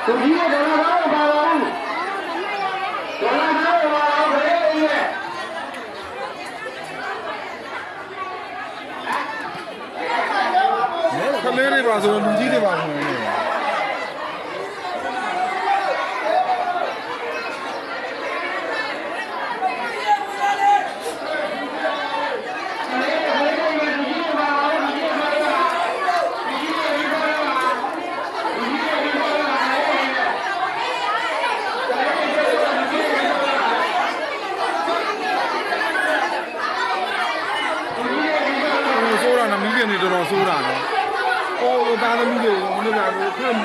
သူကြီးကဒေါ်လာသားကိုပါပါဘူးဒေါ်လာသားကိုပါပါဘယ်လိုလဲခလေးတွေပါဆိုတော့လူကြီးတွေပါဆိုရင်ဆိုတာနမီးကနေတော်တော်ဆိုတာနော်ဟိုသားသမီးတွေဘယ်လိုလဲဖတ်